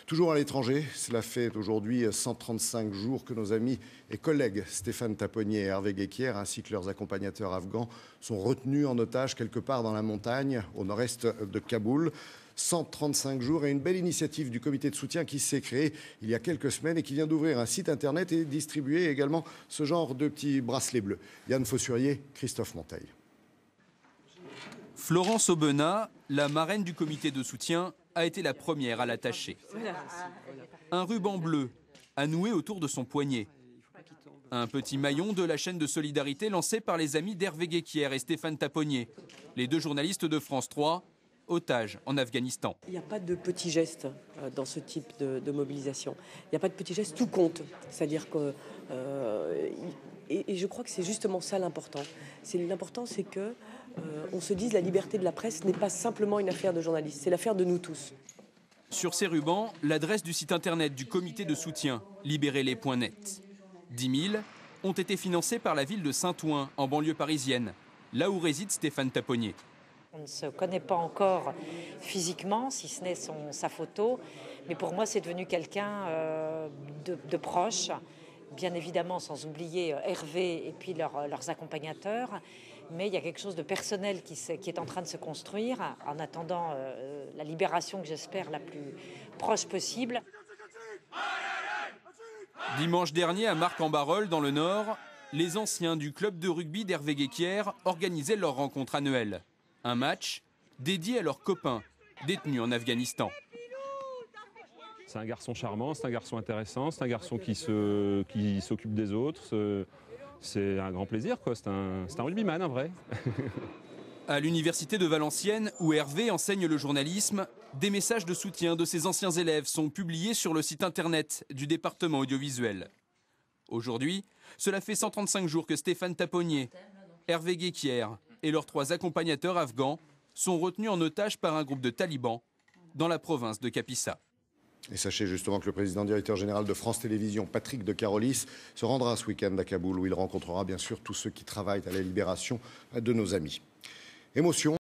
Toujours à l'étranger, cela fait aujourd'hui 135 jours que nos amis et collègues Stéphane Taponnier et Hervé Guéquière, ainsi que leurs accompagnateurs afghans, sont retenus en otage quelque part dans la montagne, au nord-est de Kaboul. 135 jours et une belle initiative du comité de soutien qui s'est créé il y a quelques semaines et qui vient d'ouvrir un site internet et distribuer également ce genre de petits bracelets bleus. Yann Fossurier, Christophe Monteil. Florence Aubenas, la marraine du comité de soutien, a été la première à l'attacher. Un ruban bleu à nouer autour de son poignet. Un petit maillon de la chaîne de solidarité lancé par les amis d'Hervé Guéquière et Stéphane Taponnier, les deux journalistes de France 3, otages en Afghanistan. Il n'y a pas de petits gestes dans ce type de mobilisation. Il n'y a pas de petits gestes, tout compte. C'est-à-dire que... et je crois que c'est justement ça l'important. L'important, c'est que on se dise la liberté de la presse n'est pas simplement une affaire de journalistes, c'est l'affaire de nous tous. Sur ces rubans, l'adresse du site internet du comité de soutien, libérez-les.net. 10 000 ont été financés par la ville de Saint-Ouen, en banlieue parisienne, là où réside Stéphane Taponnier. On ne se connaît pas encore physiquement, si ce n'est sa photo, mais pour moi c'est devenu quelqu'un de proche, bien évidemment sans oublier Hervé et puis leurs accompagnateurs, mais il y a quelque chose de personnel qui est en train de se construire en attendant la libération que j'espère la plus proche possible. Dimanche dernier à Marcq-en-Barœul, dans le Nord, les anciens du club de rugby d'Hervé Guéquière organisaient leur rencontre annuelle. Un match dédié à leurs copains détenus en Afghanistan. C'est un garçon charmant, c'est un garçon intéressant, c'est un garçon qui s'occupe des autres. C'est un grand plaisir, quoi. C'est un rugbyman, un vrai. À l'université de Valenciennes, où Hervé enseigne le journalisme, des messages de soutien de ses anciens élèves sont publiés sur le site internet du département audiovisuel. Aujourd'hui, cela fait 135 jours que Stéphane Taponnier, Hervé Guéquière et leurs 3 accompagnateurs afghans sont retenus en otage par un groupe de talibans dans la province de Kapisa. Et sachez justement que le président directeur général de France Télévisions, Patrick de Carolis, se rendra ce week-end à Kaboul où il rencontrera bien sûr tous ceux qui travaillent à la libération de nos amis. Émotion.